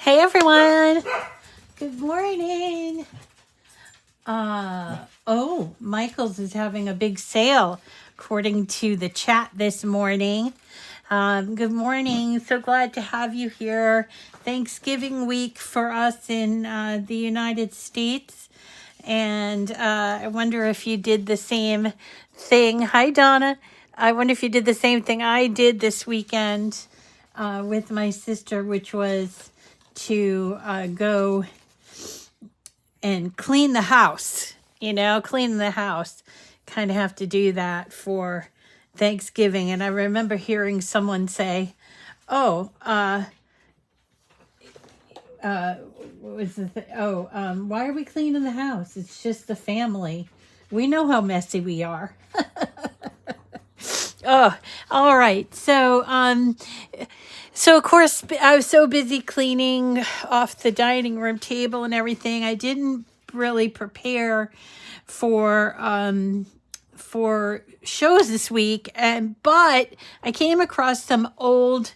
Hey everyone. Good morning. Michael's is having a big sale according to the chat this morning. Good morning. So glad to have you here. Thanksgiving week for us in the United States. And I wonder if you did the same thing. Hi, Donna. I wonder if you did the same thing I did this weekend with my sister, which was to go and clean the house. Clean the house. Kind of have to do that for Thanksgiving. And I remember hearing someone say, "Oh, what was the why are we cleaning the house? It's just the family. We know how messy we are." Oh, all right. So of course I was so busy cleaning off the dining room table and everything. I didn't really prepare for shows this week, but I came across some older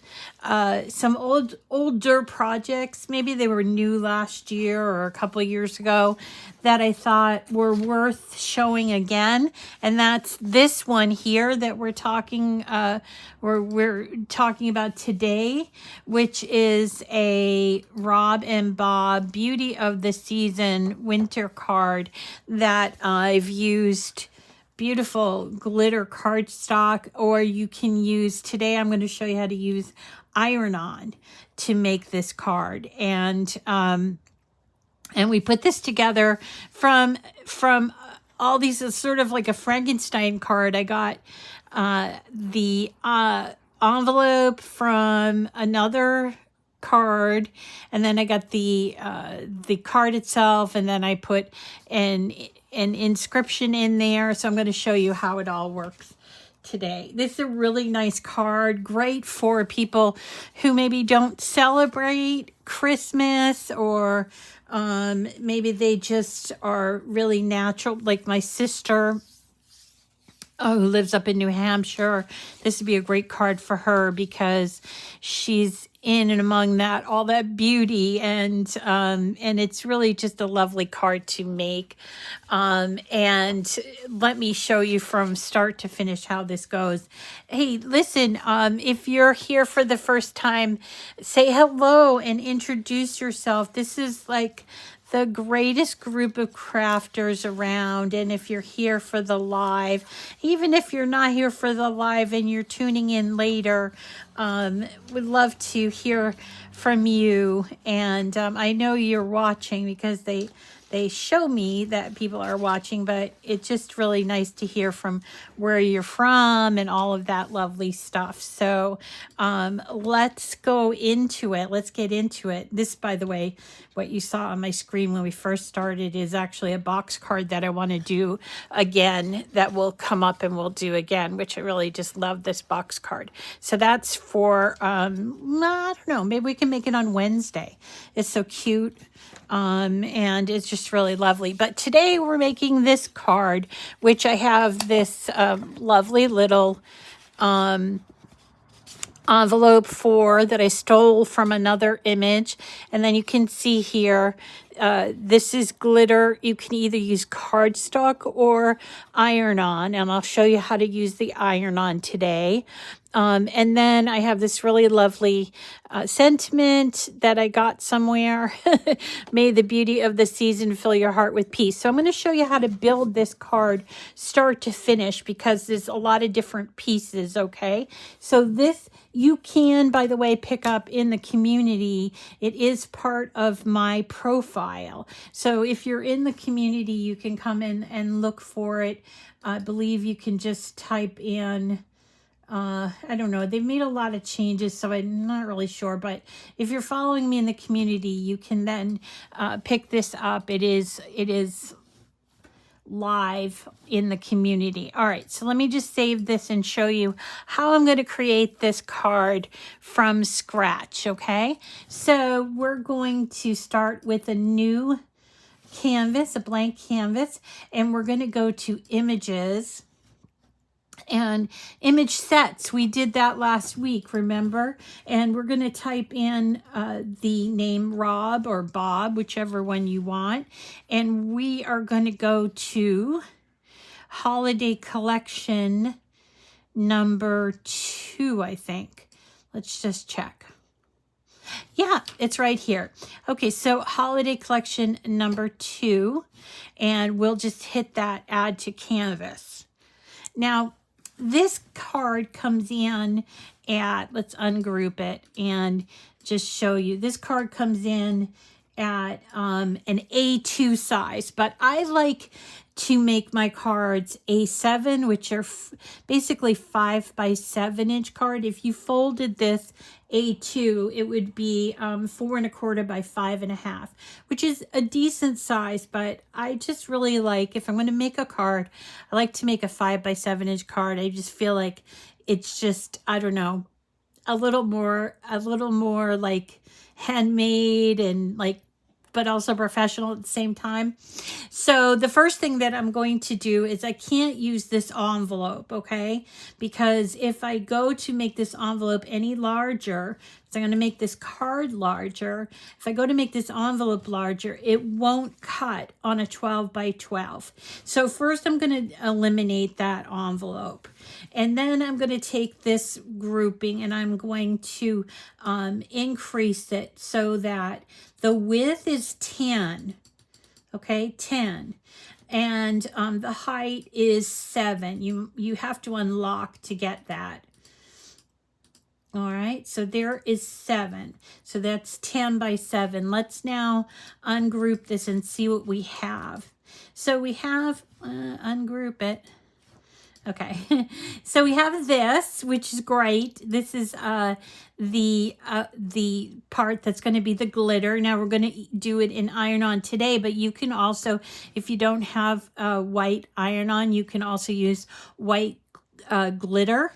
projects. Maybe they were new last year or a couple years ago that I thought were worth showing again, and that's this one here that we're talking about today, which is a Rob and Bob Beauty of the Season winter card that I've used. Beautiful glitter cardstock, or you can use, today I'm going to show you how to use iron-on to make this card. And we put this together from all these, sort of like a Frankenstein card. I got the envelope from another card, and then I got the card itself, and then I put an inscription in there. So I'm going to show you how it all works today. This is a really nice card, great for people who maybe don't celebrate Christmas, or maybe they just are really natural, like my sister, who lives up in New Hampshire. This would be a great card for her because she's in and among that, all that beauty, and it's really just a lovely card to make. And let me show you from start to finish how this goes. Hey, listen, if you're here for the first time, say hello and introduce yourself. This is like the greatest group of crafters around. And if you're here for the live, even if you're not here for the live and you're tuning in later, would love to hear from you. And I know you're watching because they show me that people are watching, but it's just really nice to hear from where you're from and all of that lovely stuff. So let's go into it. Let's get into it. This, by the way, what you saw on my screen when we first started is actually a box card that I want to do again, that will come up and we'll do again, which I really just love this box card. So that's for, I don't know, maybe we can make it on Wednesday. It's so cute. And it's just really lovely. But today we're making this card, which I have this lovely little envelope for, that I stole from another image. And then you can see here, this is glitter. You can either use cardstock or iron-on, and I'll show you how to use the iron-on today. And then I have this really lovely sentiment that I got somewhere. May the beauty of the season fill your heart with peace. So I'm going to show you how to build this card start to finish, because there's a lot of different pieces, okay? So this you can, by the way, pick up in the community. It is part of my profile. So if you're in the community, you can come in and look for it. I believe you can just type in, I don't know, they've made a lot of changes, so I'm not really sure, but if you're following me in the community, you can then pick this up. It is live in the community. All right, so let me just save this and show you how I'm going to create this card from scratch, okay? So we're going to start with a new canvas, a blank canvas, and we're going to go to images. And image sets, we did that last week, remember? And we're going to type in the name Rob or Bob, whichever one you want. And we are going to go to holiday collection number 2, I think. Let's just check. Yeah, it's right here. Okay, so holiday collection number 2, and we'll just hit that add to canvas. Now, this card comes in at, let's ungroup it and just show you. This card comes in at an A2 size, but I like to make my cards A7, which are basically 5 by 7 inch card. If you folded this A2, it would be 4 1/4 by 5 1/2, which is a decent size, but I just really like, if I'm going to make a card, I like to make a 5 by 7 inch card. I just feel like it's just, I don't know, a little more like handmade and like, but also professional at the same time. So the first thing that I'm going to do is I can't use this envelope, okay? Because if I go to make this envelope any larger, so I'm going to make this card larger. If I go to make this envelope larger, it won't cut on a 12 by 12. So first I'm going to eliminate that envelope. And then I'm going to take this grouping and I'm going to increase it so that the width is 10, okay, 10. And the height is 7. You have to unlock to get that. All right, so there is 7. So that's 10 by 7. Let's now ungroup this and see what we have. So we have, ungroup it. Okay, so we have this, which is great. This is the part that's going to be the glitter. Now we're going to do it in iron-on today, but you can also, if you don't have white iron-on, you can also use white glitter.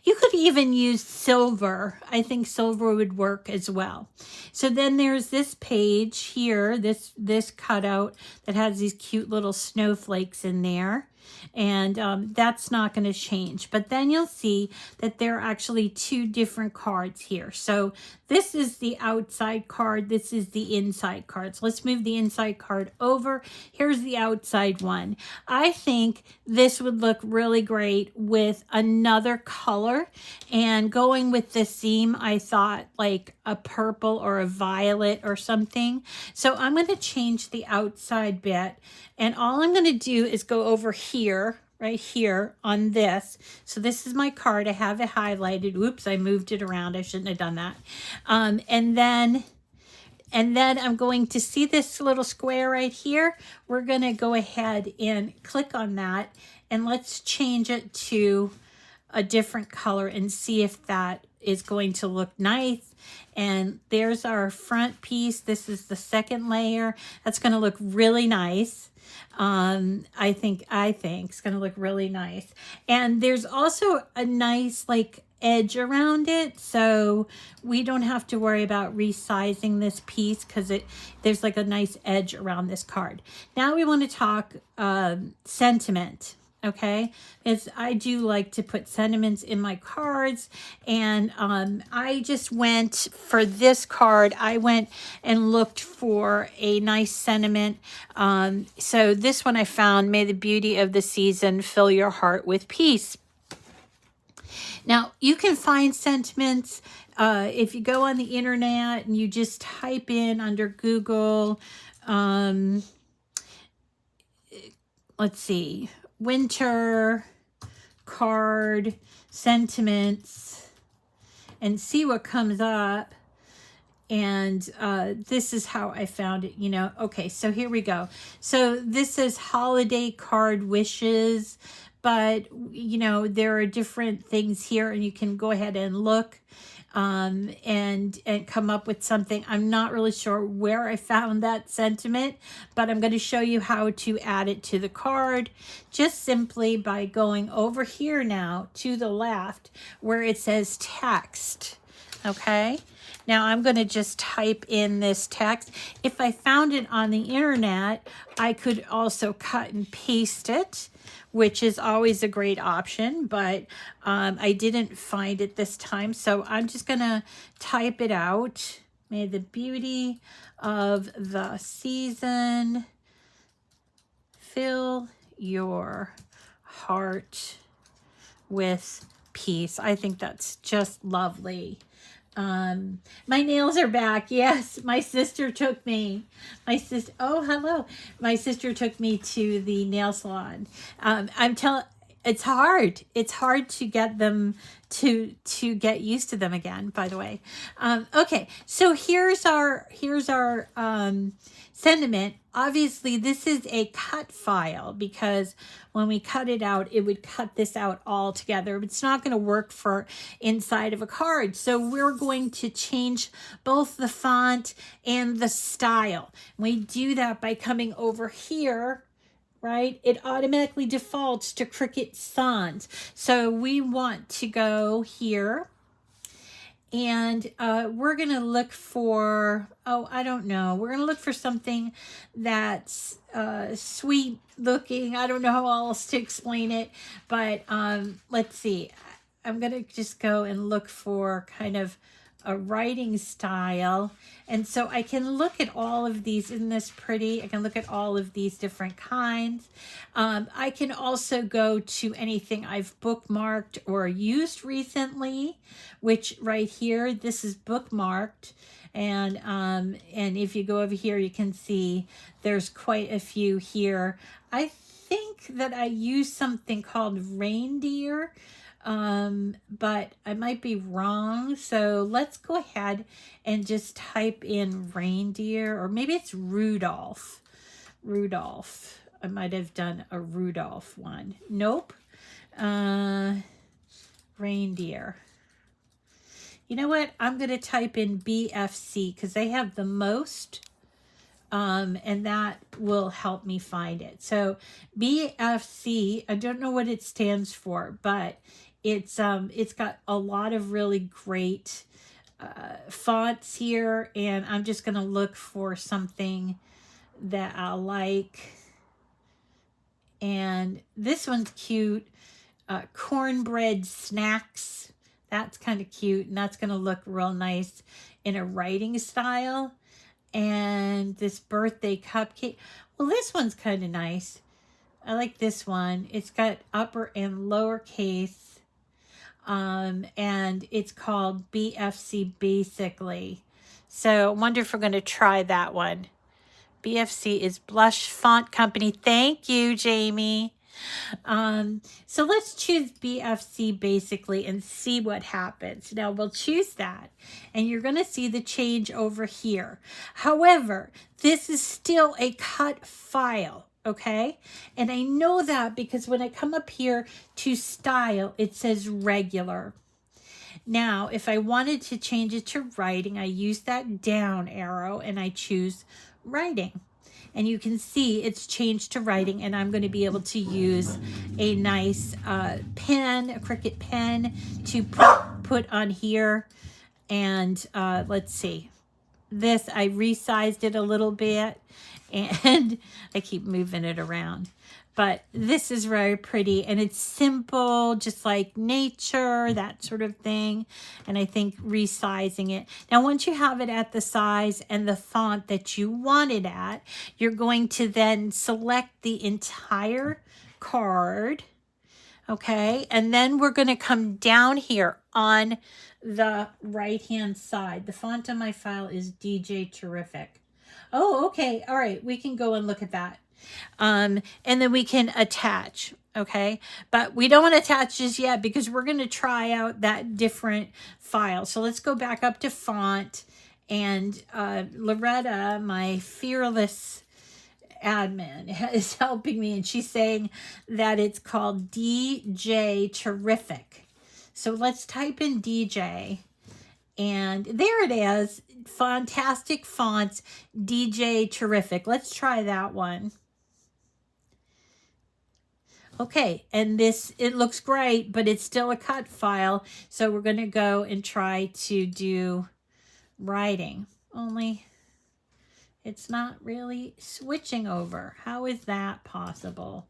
You could even use silver. I think silver would work as well. So then there's this page here, this cutout that has these cute little snowflakes in there. And that's not going to change. But then you'll see that there are actually 2 different cards here. So this is the outside card. This is the inside card. So let's move the inside card over. Here's the outside one. I think this would look really great with another color. And going with this theme, I thought like a purple or a violet or something. So I'm going to change the outside bit. And all I'm going to do is go over here, right here on this. So this is my card. I have it highlighted. Oops, I moved it around. I shouldn't have done that. And then I'm going to see this little square right here. We're going to go ahead and click on that. And let's change it to a different color and see if that is going to look nice. And there's our front piece. This is the second layer. That's going to look really nice. I think it's going to look really nice. And there's also a nice like edge around it, so we don't have to worry about resizing this piece because there's like a nice edge around this card. Now we want to talk sentiment. Okay, because I do like to put sentiments in my cards, and I just went for this card. I went and looked for a nice sentiment. So this one I found, may the beauty of the season fill your heart with peace. Now you can find sentiments if you go on the internet and you just type in under Google, let's see, winter card sentiments, and see what comes up. And this is how I found it, you know. Okay, so here we go. So this says holiday card wishes, but you know, there are different things here and you can go ahead and look and come up with something. I'm not really sure where I found that sentiment, but I'm going to show you how to add it to the card just simply by going over here now to the left where it says text. Okay, Now I'm going to just type in this text. If I found it on the internet, I could also cut and paste it, which is always a great option, but I didn't find it this time. So I'm just going to type it out. May the beauty of the season fill your heart with peace. I think that's just lovely. My nails are back. Yes, my sister took me. Oh, hello. My sister took me to the nail salon. It's hard. It's hard to get them to get used to them again, by the way. Okay, so here's our sentiment. Obviously, this is a cut file because when we cut it out, it would cut this out all together. It's not going to work for inside of a card. So we're going to change both the font and the style. We do that by coming over here, right? It automatically defaults to Cricut Sans. So we want to go here. And we're going to look for, I don't know. We're going to look for something that's sweet looking. I don't know how else to explain it. But let's see. I'm going to just go and look for kind of a writing style. And so I can look at all of these. Isn't this pretty? I can look at all of these different kinds. I can also go to anything I've bookmarked or used recently, which right here, this is bookmarked. And if you go over here, you can see there's quite a few here. I think that I use something called reindeer, but I might be wrong. So let's go ahead and just type in reindeer, or maybe it's Rudolph. Rudolph. I might have done a Rudolph one. Nope. Reindeer. You know what? I'm going to type in BFC because they have the most, and that will help me find it. So BFC, I don't know what it stands for, but it's got a lot of really great fonts here, and I'm just going to look for something that I like. And this one's cute. Cornbread snacks. That's kind of cute, and that's going to look real nice in a writing style. And this birthday cupcake. Well, this one's kind of nice. I like this one. It's got upper and lower case. And it's called BFC basically. So I wonder if we're going to try that one. BFC is Blush Font Company. Thank you, Jamie. So let's choose BFC basically and see what happens. Now we'll choose that and you're going to see the change over here. However, this is still a cut file. Okay. And I know that because when I come up here to style, it says regular. Now, if I wanted to change it to writing, I use that down arrow and I choose writing. And you can see it's changed to writing, and I'm going to be able to use a nice pen, a Cricut pen, to put on here. And let's see. This, I resized it a little bit, and I keep moving it around. But this is very pretty, and it's simple, just like nature, that sort of thing. And I think resizing it. Now, once you have it at the size and the font that you want it at, you're going to then select the entire card. Okay, and then we're going to come down here on the right-hand side. The font on my file is DJ Terrific. Oh, okay. All right, we can go and look at that. And then we can attach, okay? But we don't want to attach just yet because we're going to try out that different file. So let's go back up to font, and Loretta, my fearless admin, is helping me, and she's saying that it's called DJ Terrific. So let's type in DJ, and there it is. Fantastic fonts, DJ Terrific. Let's try that one. Okay, and this, it looks great, but it's still a cut file. So we're going to go and try to do writing, only it's not really switching over. How is that possible?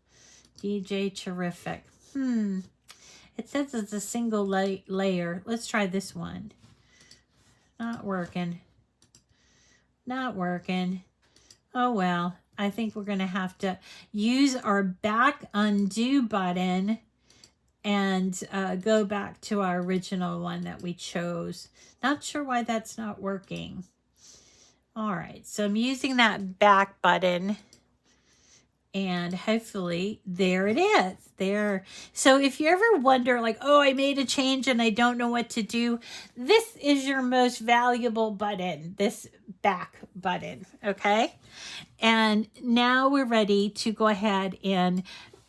DJ Terrific. It says it's a single layer. Let's try this one. Not working. Not working. Oh well. I think we're going to have to use our back undo button and go back to our original one that we chose. Not sure why that's not working. All right, so I'm using that back button, and hopefully there it is. There. So if you ever wonder, like, oh, I made a change and I don't know what to do, this is your most valuable button, this back button, okay? And now we're ready to go ahead and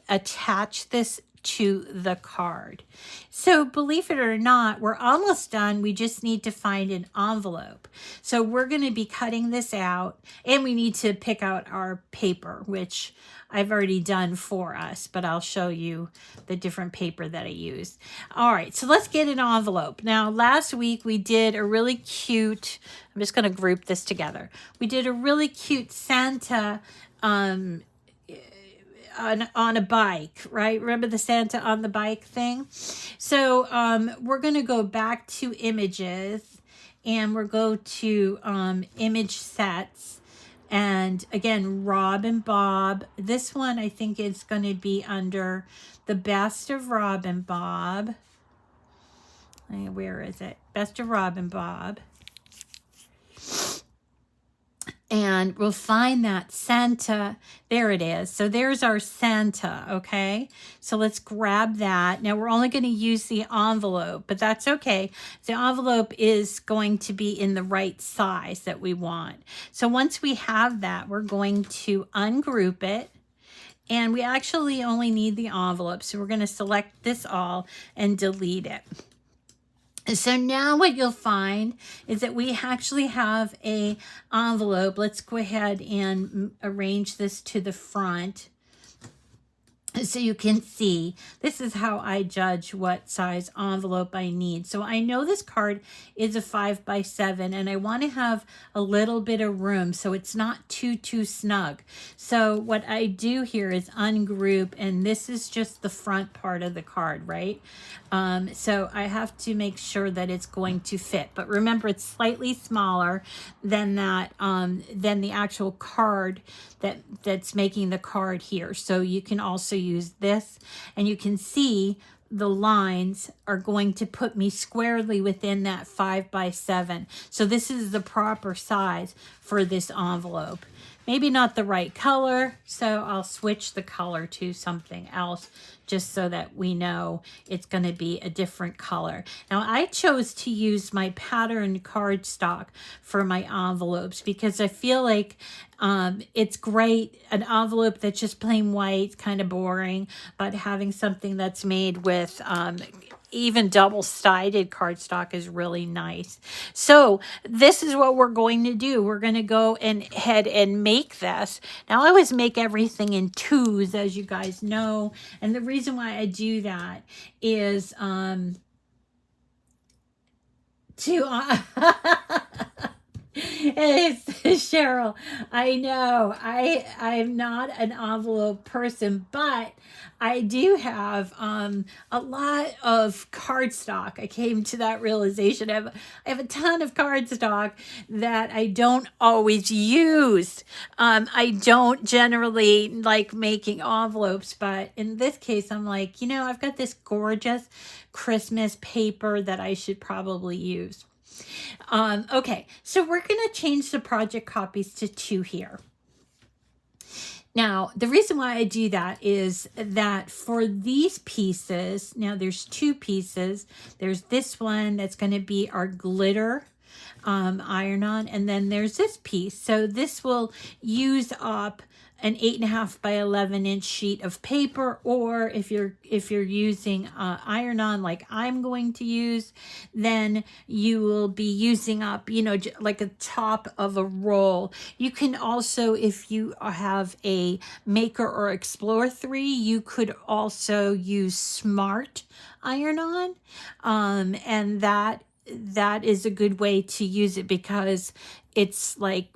attach this to the card. So believe it or not, we're almost done. We just need to find an envelope. So we're going to be cutting this out, and we need to pick out our paper, which I've already done for us, but I'll show you the different paper that I used. All right, so let's get an envelope. Now, last week we did a really cute, I'm just going to group this together. We did a really cute Santa on a bike, right? Remember the Santa on the bike thing? So we're going to go back to images, and we'll go to image sets. And again, Rob and Bob. This one I think is going to be under the best of Rob and Bob. Where is it? Best of Rob and Bob. And we'll find that Santa. There it is. So there's our Santa, okay? So let's grab that. Now we're only going to use the envelope, but that's okay. The envelope is going to be in the right size that we want. So once we have that, we're going to ungroup it. And we actually only need the envelope. So we're going to select this all and delete it. So now what you'll find is that we actually have a envelope. Let's go ahead and arrange this to the front so you can see. This is how I judge what size envelope I need. So I know this card is a 5x7, and I want to have a little bit of room so it's not too snug. So what I do here is ungroup, and this is just the front part of the card, right? So I have to make sure that it's going to fit. But remember, it's slightly smaller than that, than the actual card that's making the card here. So you can also use this, and you can see the lines are going to put me squarely within that 5x7. So this is the proper size for this envelope. Maybe not the right color, so I'll switch the color to something else just so that we know it's going to be a different color. Now, I chose to use my patterned cardstock for my envelopes because I feel like it's great. An envelope that's just plain white, kind of boring, but having something that's made with even double-sided cardstock is really nice. So this is what we're going to do. We're going to go ahead and make this. Now, I always make everything in twos, as you guys know. And the reason why I do that is It's Cheryl. I know I'm not an envelope person, but I do have a lot of cardstock. I came to that realization. I have a ton of cardstock that I don't always use. I don't generally like making envelopes, but in this case, I'm like, you know, I've got this gorgeous Christmas paper that I should probably use. Okay, so we're going to change the project copies to 2 here. Now, the reason why I do that is that for these pieces, now there's 2 pieces. There's this one that's going to be our glitter iron-on, and then there's this piece. So this will use up an 8.5 by 11 inch sheet of paper, or if you're using iron-on like I'm going to use, then you will be using up, you know, like a top of a roll. You can also, if you have a Maker or Explore 3, you could also use Smart iron-on, and that that is a good way to use it, because it's like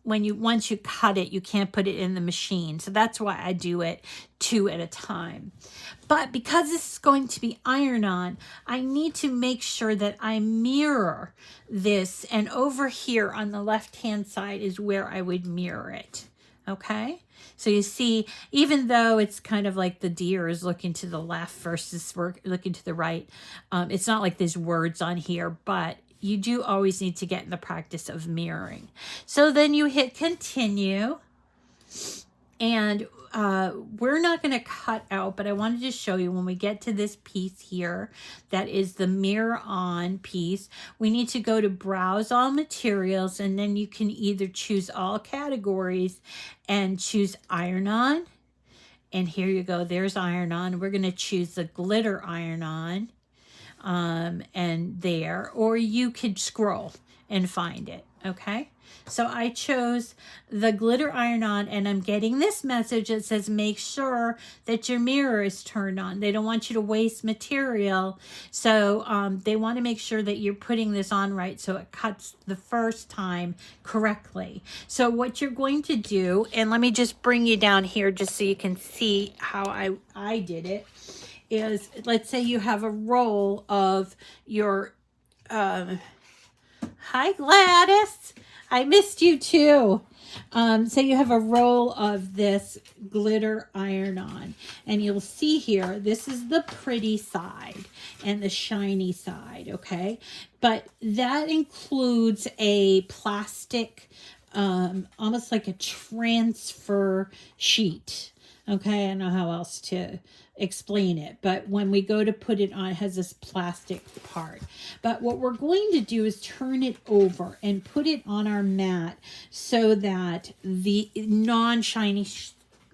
once you cut it, you can't put it in the machine. So that's why I do it 2 at a time. But because this is going to be iron on, I need to make sure that I mirror this. And over here on the left-hand side is where I would mirror it. Okay? So you see, even though it's kind of like the deer is looking to the left versus we're looking to the right, it's not like there's words on here, but you do always need to get in the practice of mirroring. So then you hit continue, and we're not going to cut out, but I wanted to show you when we get to this piece here, that is the mirror on piece, we need to go to browse all materials, and then you can either choose all categories and choose iron on. And here you go, there's iron on. We're going to choose the glitter iron on. And there, or you could scroll and find it. Okay, so I chose the glitter iron on, and I'm getting this message that says make sure that your mirror is turned on. They don't want you to waste material, so they want to make sure that you're putting this on right so it cuts the first time correctly. So what you're going to do, and let me just bring you down here just so you can see how I did it, is, let's say you have a roll of your, hi Gladys, I missed you too. So you have a roll of this glitter iron on, and you'll see here, this is the pretty side and the shiny side, okay? But that includes a plastic, almost like a transfer sheet. Okay, I don't know how else to explain it, but when we go to put it on, it has this plastic part. But what we're going to do is turn it over and put it on our mat so that the non-shiny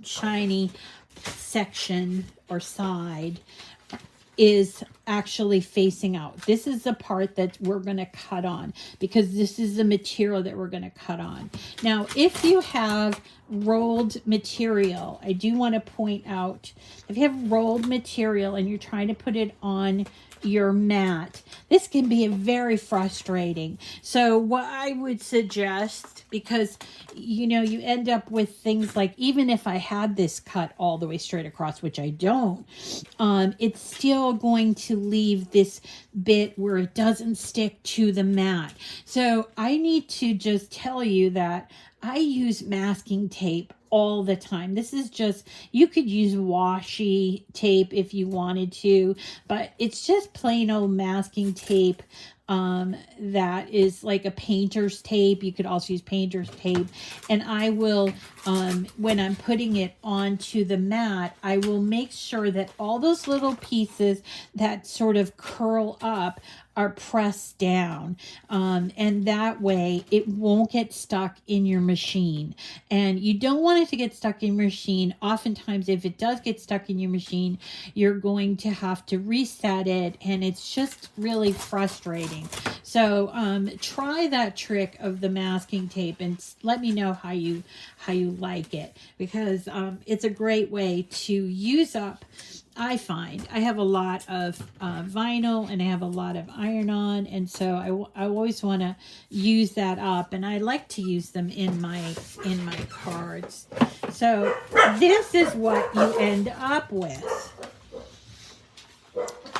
shiny section or side is actually facing out. This is the part that we're going to cut on, because this is the material that we're going to cut on. Now, if you have rolled material, I do want to point out, if you have rolled material and you're trying to put it on your mat, this can be very frustrating. So what I would suggest, because you know, you end up with things like, even if I had this cut all the way straight across, which I don't, it's still going to leave this bit where it doesn't stick to the mat. So I need to just tell you that I use masking tape all the time. This is just, you could use washi tape if you wanted to, but it's just plain old masking tape that is like a painter's tape. You could also use painter's tape. And I will, when I'm putting it onto the mat, I will make sure that all those little pieces that sort of curl up are pressed down, and that way it won't get stuck in your machine. And you don't want it to get stuck in your machine. Oftentimes, if it does get stuck in your machine, you're going to have to reset it, and it's just really frustrating. So try that trick of the masking tape and let me know how you like it, because it's a great way to use up. I find I have a lot of vinyl and I have a lot of iron-on, and so I always want to use that up, and I like to use them in my cards. So this is what you end up with.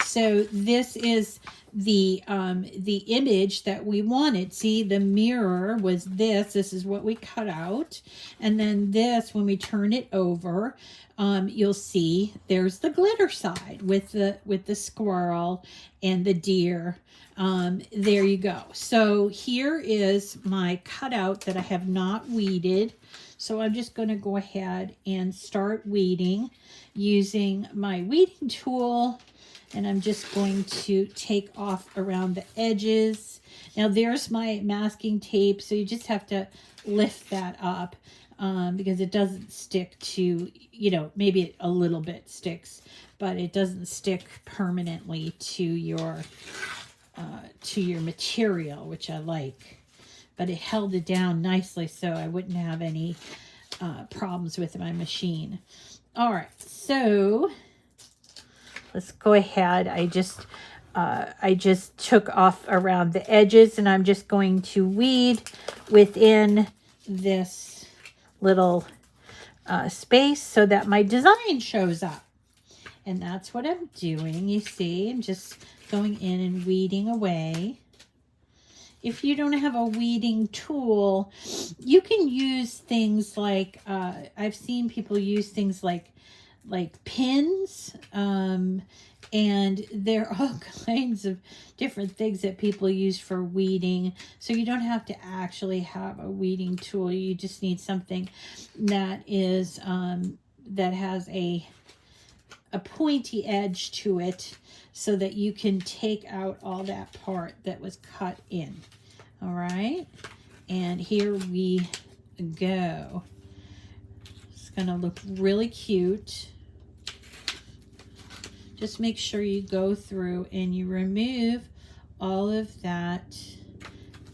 So this is the image that we wanted. See, the mirror was this. This is what we cut out, and then this, when we turn it over, you'll see there's the glitter side with the squirrel and the deer. There you go. So here is my cutout that I have not weeded. So I'm just going to go ahead and start weeding using my weeding tool. And I'm just going to take off around the edges. Now there's my masking tape, so you just have to lift that up because it doesn't stick to, you know, maybe a little bit sticks, but it doesn't stick permanently to your material, which I like. But it held it down nicely so I wouldn't have any problems with my machine. All right, so let's go ahead. I just I just took off around the edges, and I'm just going to weed within this little space so that my design shows up. And that's what I'm doing. You see, I'm just going in and weeding away. If you don't have a weeding tool, you can use things like, I've seen people use things like pins, and there are all kinds of different things that people use for weeding. So you don't have to actually have a weeding tool. You just need something that is, that has a pointy edge to it so that you can take out all that part that was cut in. All right. And here we go. It's going to look really cute. Just make sure you go through and you remove all of that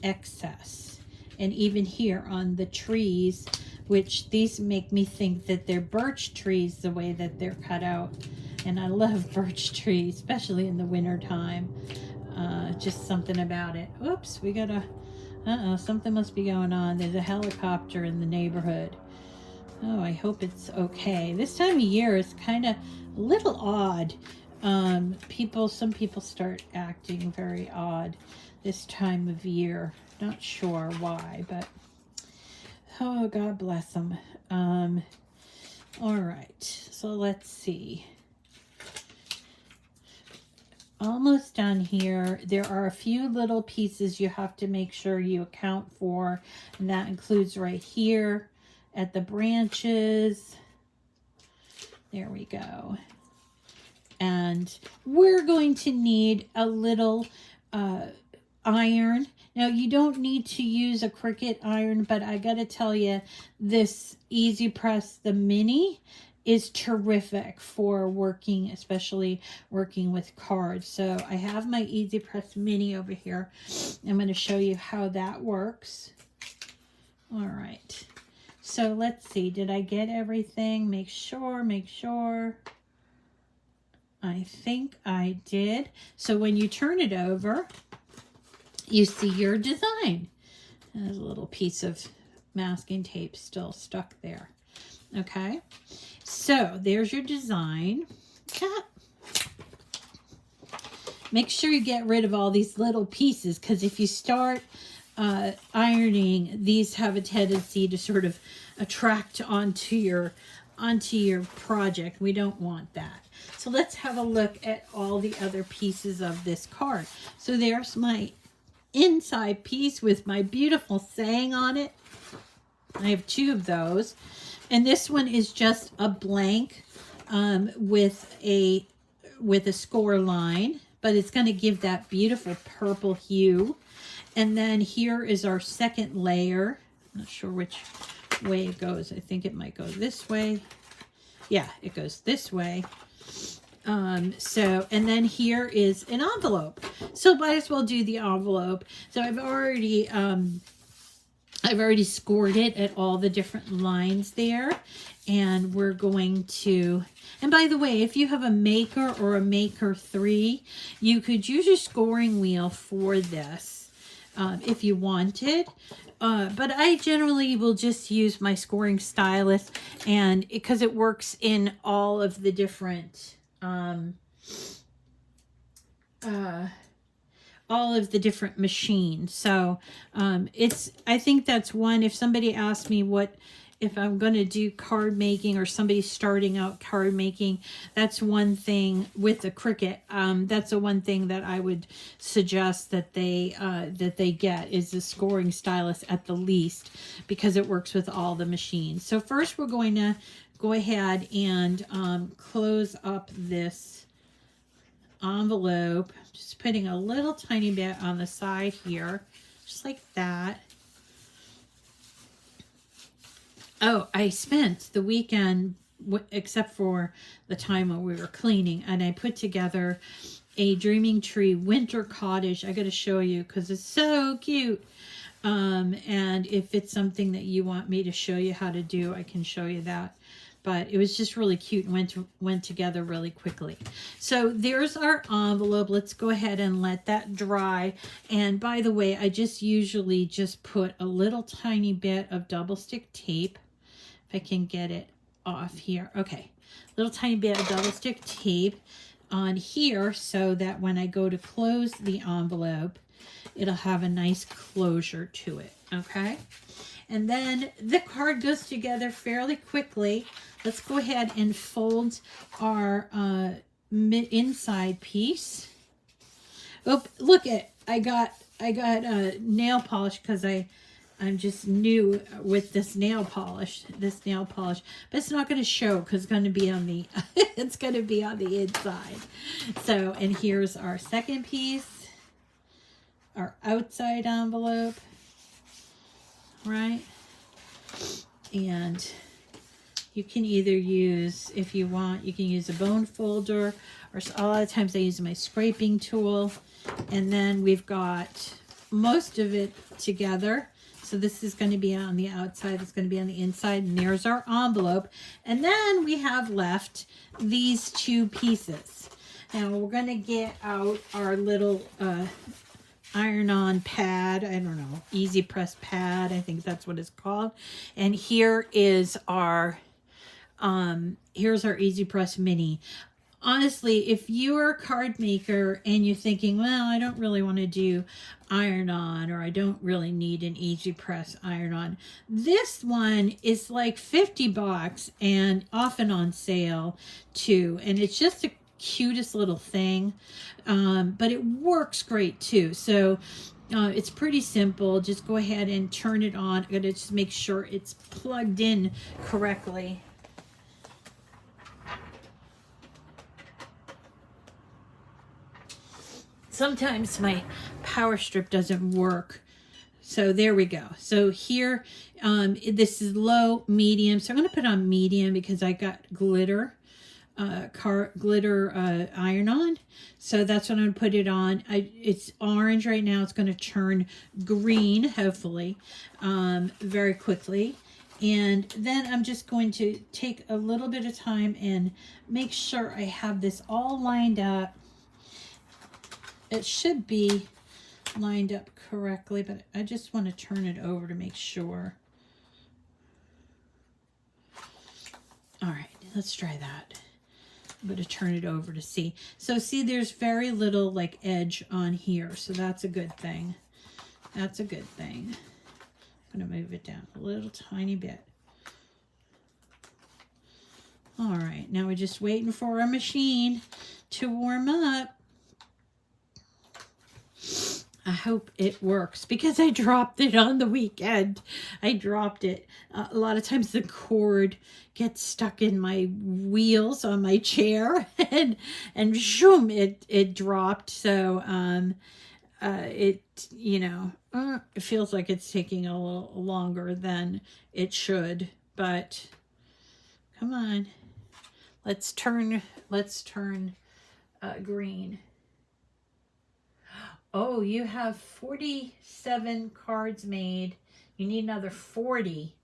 excess. And even here on the trees, which these make me think that they're birch trees the way that they're cut out. And I love birch trees, especially in the winter time. Just something about it. Oops, we got a, something must be going on. There's a helicopter in the neighborhood. Oh, I hope it's okay. This time of year is kind of a little odd. Some people start acting very odd this time of year. Not sure why, but oh, God bless them. All right, so let's see. Almost done here. There are a few little pieces you have to make sure you account for, and that includes right here at the branches. There we go. And we're going to need a little iron. Now, you don't need to use a Cricut iron, but I got to tell you, this Easy Press, the mini, is terrific for working, especially working with cards. So I have my Easy Press mini over here. I'm going to show you how that works. All right. So let's see. Did I get everything? Make sure. I think I did. So when you turn it over, you see your design. There's a little piece of masking tape still stuck there. Okay. So there's your design. Make sure you get rid of all these little pieces, because if you start ironing, these have a tendency to sort of attract onto your project. We don't want that. So let's have a look at all the other pieces of this card. So there's my inside piece with my beautiful saying on it. I have two of those. And this one is just a blank with a score line, but it's going to give that beautiful purple hue. And then here is our second layer. I'm not sure which way it goes. I think it might go this way. Yeah, it goes this way. And then here is an envelope. So might as well do the envelope. So I've already scored it at all the different lines there. And we're going to, and by the way, if you have a Maker or a Maker 3, you could use your scoring wheel for this if you wanted. But I generally will just use my scoring stylus, and because it works in all of the different machines. So I think that's one. If somebody asked me if I'm going to do card making, or somebody starting out card making, that's one thing with the Cricut. That's the one thing that I would suggest that they get is the scoring stylus at the least, because it works with all the machines. So first we're going to go ahead and close up this envelope. Just putting a little tiny bit on the side here, just like that. Oh, I spent the weekend, except for the time when we were cleaning, and I put together a Dreaming Tree winter cottage. I got to show you because it's so cute. And if it's something that you want me to show you how to do, I can show you that. but it was just really cute and went together really quickly. So there's our envelope. Let's go ahead and let that dry. And by the way, I just usually just put a little tiny bit of double stick tape, if I can get it off here. Okay, little tiny bit of double stick tape on here so that when I go to close the envelope, it'll have a nice closure to it. Okay, and then the card goes together fairly quickly. Let's go ahead and fold our inside piece. Oh, look at, I got nail polish because I'm just new with this nail polish, but it's not going to show because it's going to be on the it's going to be on the inside. So, and here's our second piece, our outside envelope, right? And you can either use, if you want, you can use a bone folder, or a lot of times I use my scraping tool. And then we've got most of it together. So this is going to be on the outside, it's going to be on the inside, and there's our envelope. And then we have left these two pieces. Now we're going to get out our little iron-on pad, I don't know, easy press pad, I think that's what it's called. And here is our here's our easy press mini. Honestly, if you're a card maker and you're thinking, well, I don't really want to do iron-on, or I don't really need an easy press iron-on, this one is like 50 bucks and often on sale too. And it's just the cutest little thing, but it works great too. So it's pretty simple. Just go ahead and turn it on. I'm going to just make sure it's plugged in correctly. Sometimes my power strip doesn't work. So there we go. So here, this is low, medium. So I'm going to put on medium because I got glitter, iron on. So that's what I'm going to put it on. It's orange right now. It's going to turn green, hopefully, very quickly. And then I'm just going to take a little bit of time and make sure I have this all lined up. It should be lined up correctly, but I just want to turn it over to make sure. All right, let's try that. I'm going to turn it over to see. So see, there's very little like edge on here, so that's a good thing. That's a good thing. I'm going to move it down a little tiny bit. All right, now we're just waiting for our machine to warm up. I hope it works because I dropped it on the weekend. I dropped it. A lot of times the cord gets stuck in my wheels on my chair and zoom, it dropped. So it, you know, it feels like it's taking a little longer than it should, but come on. Let's turn green. Oh, you have 47 cards made. You need another 40.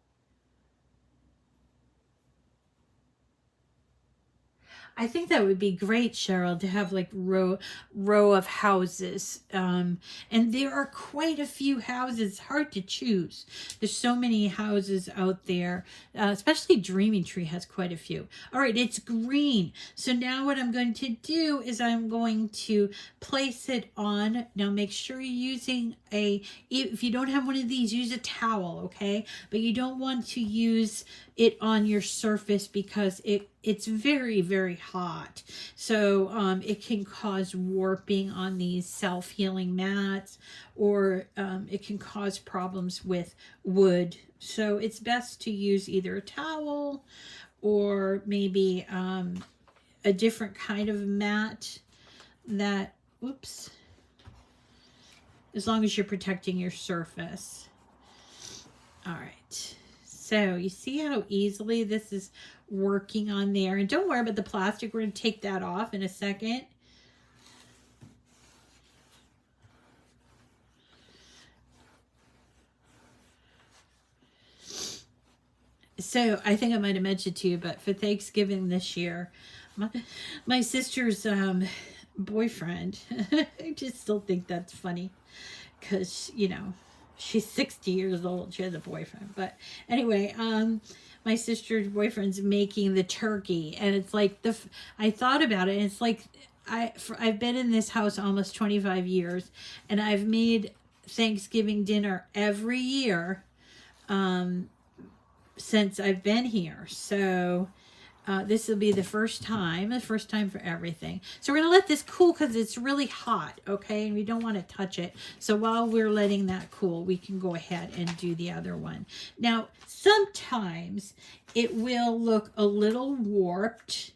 I think that would be great, Cheryl, to have like row of houses. And there are quite a few houses. Hard to choose. There's so many houses out there, especially Dreaming Tree has quite a few. All right, it's green. So now what I'm going to do is I'm going to place it on. Now make sure you're using if you don't have one of these, use a towel, okay? But you don't want to use it on your surface because it's very, very hot. So it can cause warping on these self-healing mats, or it can cause problems with wood. So it's best to use either a towel or maybe a different kind of mat that, oops, as long as you're protecting your surface. All right. So you see how easily this is working on there. And don't worry about the plastic. We're going to take that off in a second. So I think I might have mentioned to you, but for Thanksgiving this year, my sister's boyfriend, I just still think that's funny because, you know, she's 60 years old. She has a boyfriend. But anyway, my sister's boyfriend's making the turkey. And it's like, I thought about it. And it's like, I've been in this house almost 25 years. And I've made Thanksgiving dinner every year since I've been here. So this will be the first time for everything. So we're going to let this cool because it's really hot, okay? And we don't want to touch it. So while we're letting that cool, we can go ahead and do the other one. Now, sometimes it will look a little warped.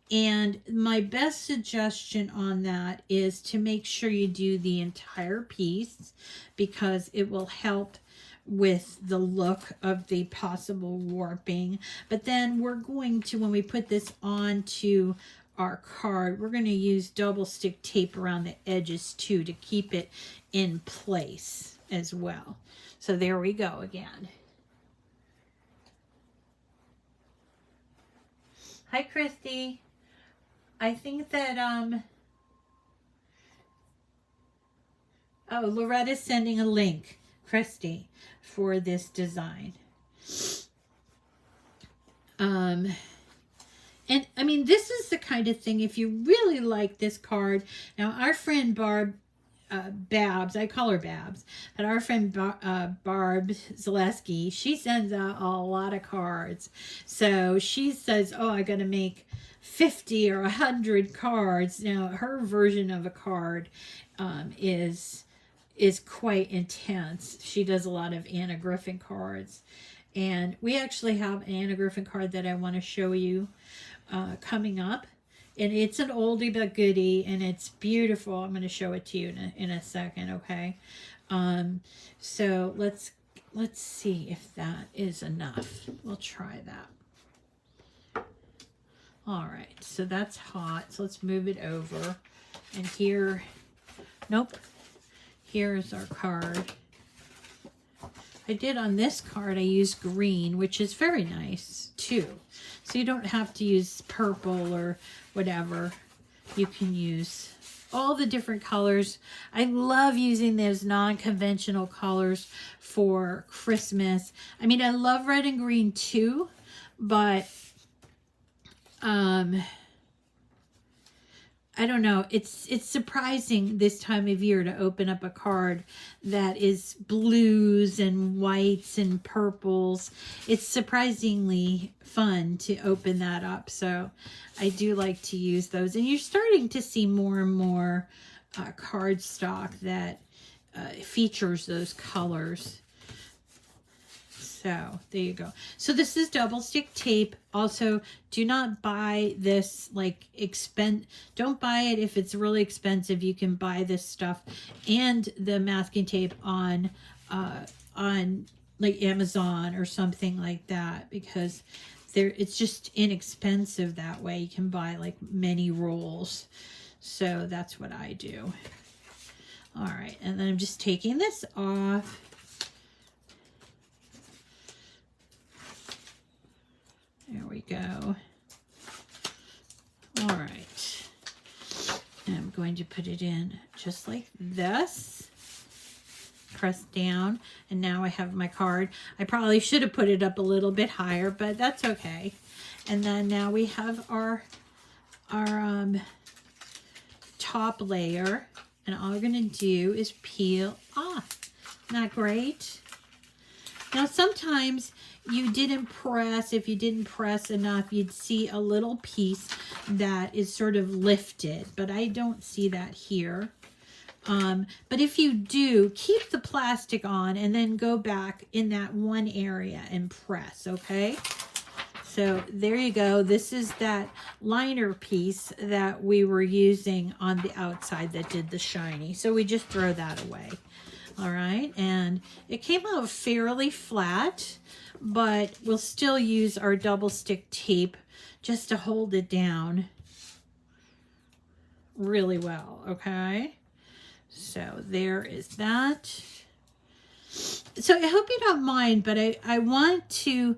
And my best suggestion on that is to make sure you do the entire piece because it will help with the look of the possible warping. But then we're going to, when we put this onto our card, we're going to use double stick tape around the edges too to keep it in place as well. So there we go again. Hi, Christy. I think that, oh, Loretta's sending a link, Christy, for this design. And I mean, this is the kind of thing, if you really like this card. Now, our friend Babs, I call her Babs, but our friend Barb Zaleski, she sends out a lot of cards. So she says, oh, I got to make 50 or 100 cards. Now, her version of a card is quite intense. She does a lot of Anna Griffin cards. And we actually have an Anna Griffin card that I want to show you coming up. And it's an oldie but goodie, and it's beautiful. I'm going to show it to you in a second, okay? So let's see if that is enough. We'll try that. All right, so that's hot. So let's move it over. And here, nope, here's our card. I did on this card, I used green, which is very nice too. So you don't have to use purple or whatever. You can use all the different colors. I love using those non-conventional colors for Christmas. I mean, I love red and green too, but I don't know. It's surprising this time of year to open up a card that is blues and whites and purples. It's surprisingly fun to open that up. So I do like to use those. And you're starting to see more and more card stock that features those colors. So there you go. So this is double stick tape. Also, do not buy this don't buy it if it's really expensive. You can buy this stuff and the masking tape on like Amazon or something like that, because it's just inexpensive that way. You can buy like many rolls. So that's what I do. All right, and then I'm just taking this off. There we go. All right. And I'm going to put it in just like this. Press down. And now I have my card. I probably should have put it up a little bit higher, but that's okay. And then now we have our top layer. And all we're going to do is peel off. Isn't that great? Now, sometimes you didn't press, if you didn't press enough, you'd see a little piece that is sort of lifted, but I don't see that here. But if you do, keep the plastic on and then go back in that one area and press, okay? So there you go. This is that liner piece that we were using on the outside that did the shiny. So we just throw that away. All right, and it came out fairly flat, but we'll still use our double stick tape just to hold it down really well, okay? So there is that. So I hope you don't mind, but I want to,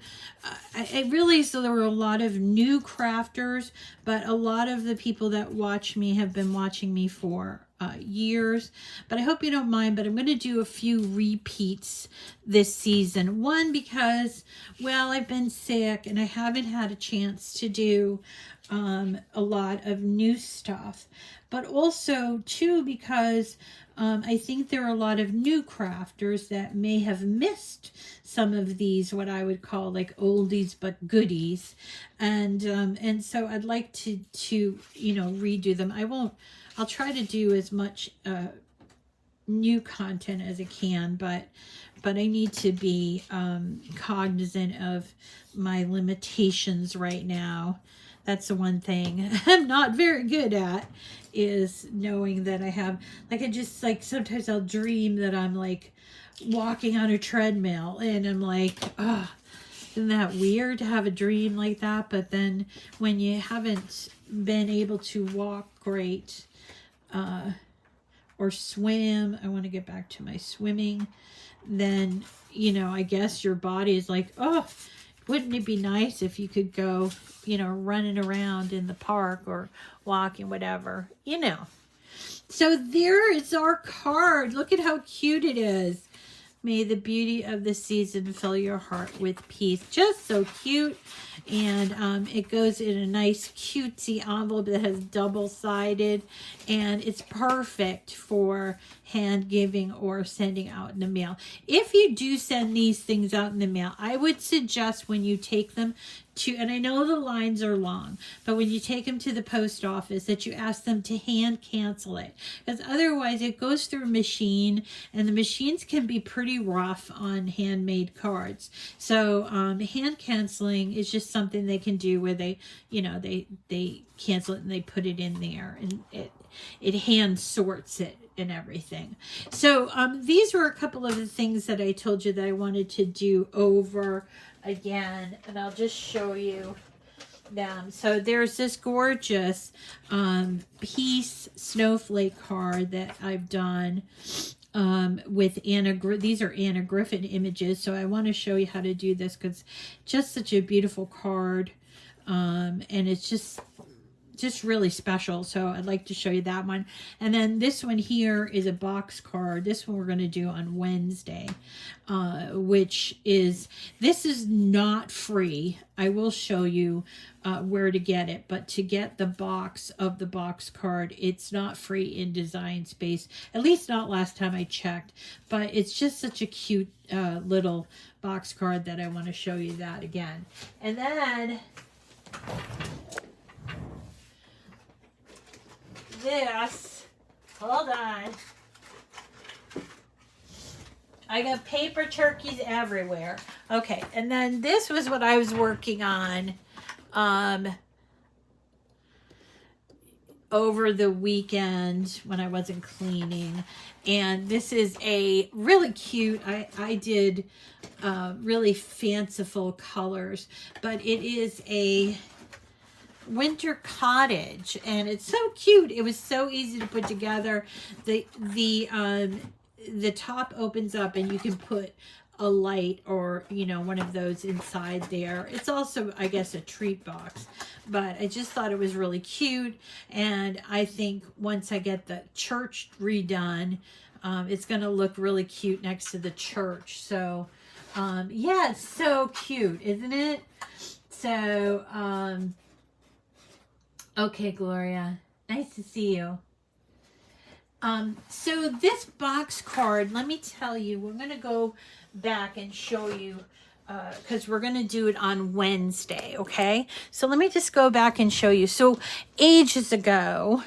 I realize that there were a lot of new crafters, but a lot of the people that watch me have been watching me for years. But I hope you don't mind, but I'm going to do a few repeats this season. One, because, well, I've been sick and I haven't had a chance to do a lot of new stuff. But also, too, because I think there are a lot of new crafters that may have missed some of these, what I would call like oldies but goodies, and so I'd like to redo them. I'll try to do as much new content as I can, but I need to be cognizant of my limitations right now. That's the one thing I'm not very good at, is knowing that I have, like, I just, like, sometimes I'll dream that I'm, like, walking on a treadmill, and I'm like, oh, isn't that weird to have a dream like that? But then when you haven't been able to walk great, or swim, I want to get back to my swimming, then, I guess your body is like, oh, wouldn't it be nice if you could go, running around in the park or walking, whatever, So there is our card. Look at how cute it is. May the beauty of the season fill your heart with peace. Just so cute. And it goes in a nice cutesy envelope that has double-sided. And it's perfect for hand giving or sending out in the mail. If you do send these things out in the mail, I would suggest when you take them to, and I know the lines are long, but when you take them to the post office, that you ask them to hand cancel it, because otherwise it goes through a machine, and the machines can be pretty rough on handmade cards. So hand canceling is just something they can do where they cancel it and they put it in there, and it hand sorts it and everything. So these were a couple of the things that I told you that I wanted to do over again, and I'll just show you them. So there's this gorgeous Peace snowflake card that I've done with these are Anna Griffin images, so I want to show you how to do this because just such a beautiful card, and it's just really special. So I'd like to show you that one. And then this one here is a box card. This one we're going to do on Wednesday, this is not free. I will show you where to get it, but to get the box of the box card, it's not free in Design Space, at least not last time I checked, but it's just such a cute little box card that I want to show you that again. And then this, hold on, I got paper turkeys everywhere. Okay, and then this was what I was working on over the weekend when I wasn't cleaning, and this is a really cute, I did really fanciful colors, but it is a winter cottage, and it's so cute. It was so easy to put together. The top opens up and you can put a light or one of those inside there. It's also, I guess, a treat box, but I just thought it was really cute, and I think once I get the church redone, it's gonna look really cute next to the church. So yeah, it's so cute, isn't it? So okay, Gloria, nice to see you. So this box card, let me tell you, we're going to go back and show you, because we're going to do it on Wednesday, okay? So let me just go back and show you. So ages ago,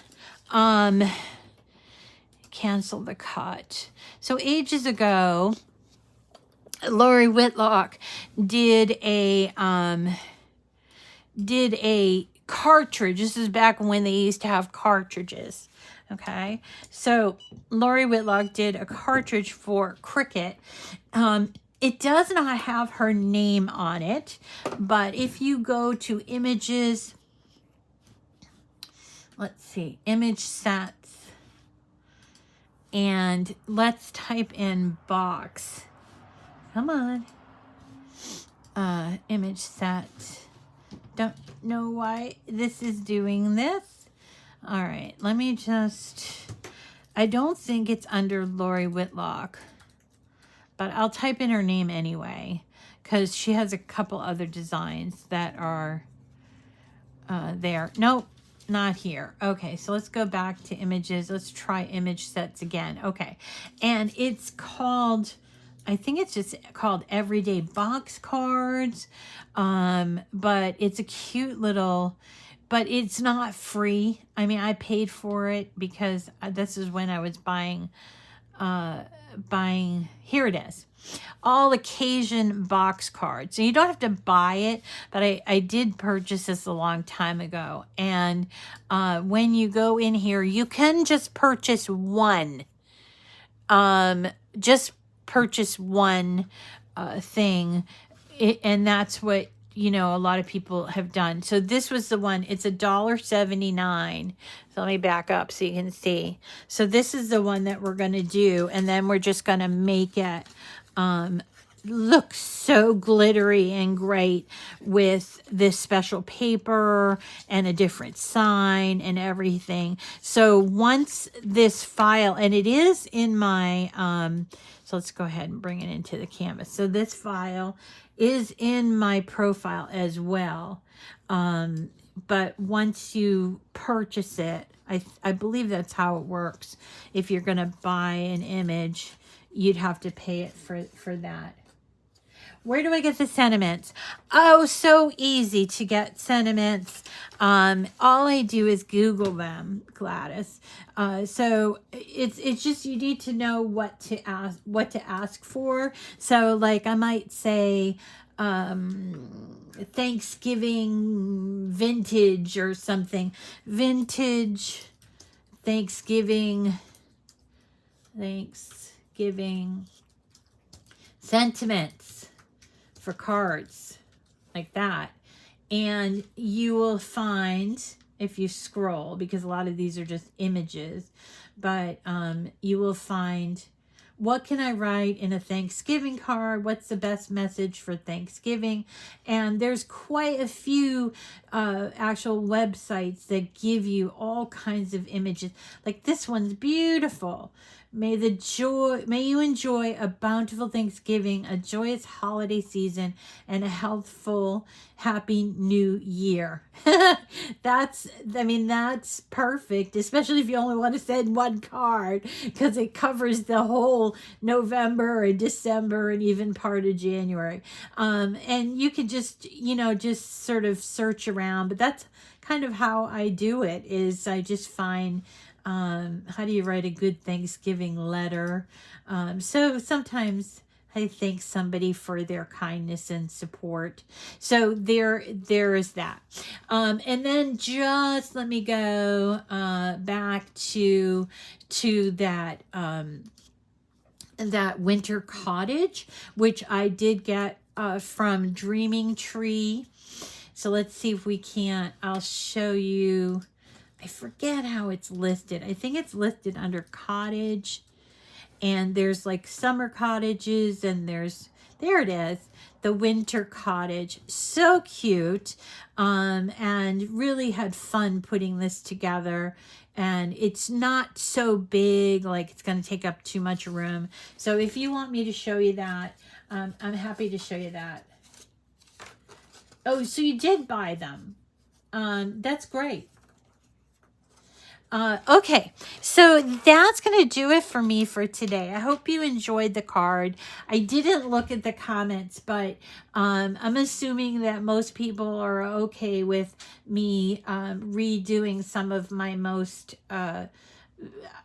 cancel the cut. So ages ago, Lori Whitlock did a cartridge. This is back when they used to have cartridges. Okay, so Lori Whitlock did a cartridge for Cricut. It does not have her name on it, but if you go to images, let's see, image sets, and let's type in box. Come on. Image set. Don't know why this is doing this. All right, let me just, I don't think it's under Lori Whitlock, but I'll type in her name anyway, because she has a couple other designs that are there. Nope, not here. Okay, so let's go back to images. Let's try image sets again. Okay, and it's called, I think it's just called Everyday Box Cards, but it's a cute little, but it's not free. I mean, I paid for it because this is when I was buying, here it is. All occasion box cards. So you don't have to buy it, but I did purchase this a long time ago. And when you go in here, you can just purchase one. Just purchase one thing. And that's what, you know, a lot of people have done. So this was the one. It's $1.79. So let me back up so you can see. So this is the one that we're going to do. And then we're just going to make it look so glittery and great with this special paper and a different sign and everything. So once this file, and it is in my, so let's go ahead and bring it into the canvas. So this file is in my profile as well. But once you purchase it, I believe that's how it works. If you're going to buy an image, you'd have to pay it for that. Where do I get the sentiments? Oh, so easy to get sentiments. All I do is Google them, Gladys. So it's just, you need to know what to ask for. So like I might say Thanksgiving vintage or something. Vintage Thanksgiving sentiments for cards, like that. And you will find, if you scroll, because a lot of these are just images, but you will find, what can I write in a Thanksgiving card? What's the best message for Thanksgiving? And there's quite a few actual websites that give you all kinds of images. Like this one's beautiful. May you enjoy a bountiful Thanksgiving, a joyous holiday season, and a healthful, happy new year. That's perfect, especially if you only want to send one card, because it covers the whole November and December and even part of January. And you could just, just sort of search around, but that's kind of how I do it, is I just find, how do you write a good Thanksgiving letter? So sometimes I thank somebody for their kindness and support. So there is that. And then just let me go back to that that winter cottage, which I did get from Dreaming Tree. So let's see if we can't. I'll show you. I forget how it's listed. I think it's listed under cottage, and there's like summer cottages, and there it is, the winter cottage. So cute, and really had fun putting this together. And it's not so big, like it's going to take up too much room. So if you want me to show you that, I'm happy to show you that. Oh, so you did buy them. That's great. Okay, so that's going to do it for me for today. I hope you enjoyed the card. I didn't look at the comments, but I'm assuming that most people are okay with me redoing some of my most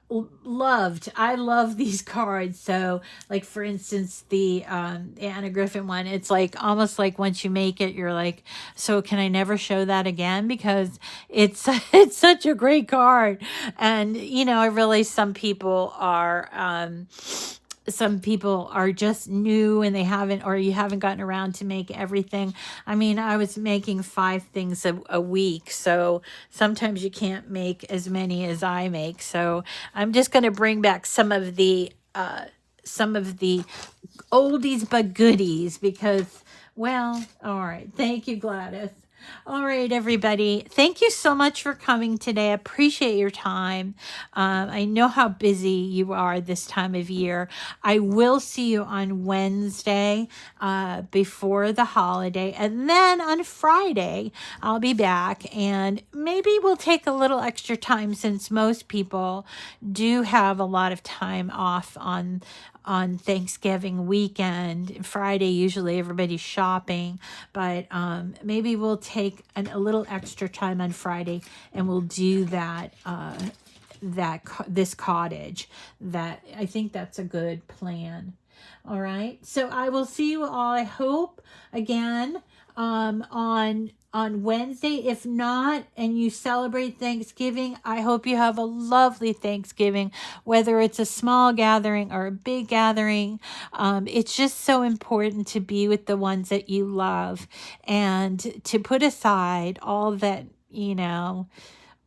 loved. I love these cards. So like, for instance, the Anna Griffin one, it's like almost like once you make it, you're like, so can I never show that again? Because it's such a great card. And I realize some people are just new and you haven't gotten around to make everything. I mean, I was making 5 things a week, so sometimes you can't make as many as I make. So I'm just going to bring back some of the some of the oldies but goodies because, well, all right. Thank you, Gladys. All right, everybody. Thank you so much for coming today. I appreciate your time. I know how busy you are this time of year. I will see you on Wednesday before the holiday. And then on Friday, I'll be back. And maybe we'll take a little extra time since most people do have a lot of time off on Thanksgiving weekend. Friday, usually everybody's shopping, but maybe we'll take a little extra time on Friday and we'll do that, this cottage. That I think that's a good plan. All right. So I will see you all, I hope, again on Wednesday. If not, and you celebrate Thanksgiving, I hope you have a lovely Thanksgiving, whether it's a small gathering or a big gathering. It's just so important to be with the ones that you love and to put aside all that,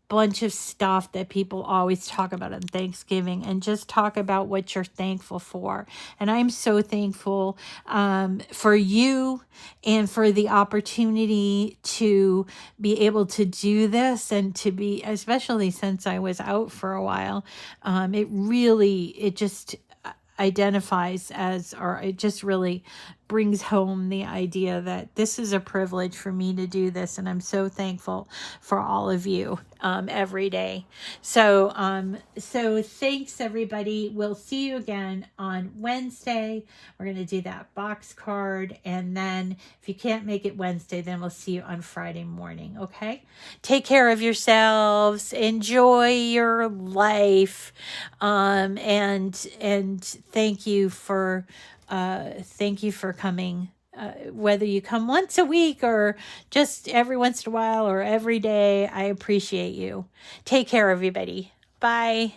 bunch of stuff that people always talk about on Thanksgiving and just talk about what you're thankful for. And I'm so thankful for you and for the opportunity to be able to do this and to be, especially since I was out for a while, it just identifies as, or it just really brings home the idea that this is a privilege for me to do this, and I'm so thankful for all of you every day. So thanks, everybody. We'll see you again on Wednesday. We're going to do that box card, and then if you can't make it Wednesday, then we'll see you on Friday morning. Okay? Take care of yourselves. Enjoy your life, and thank you for coming, whether you come once a week or just every once in a while or every day. I appreciate you. Take care, everybody. Bye.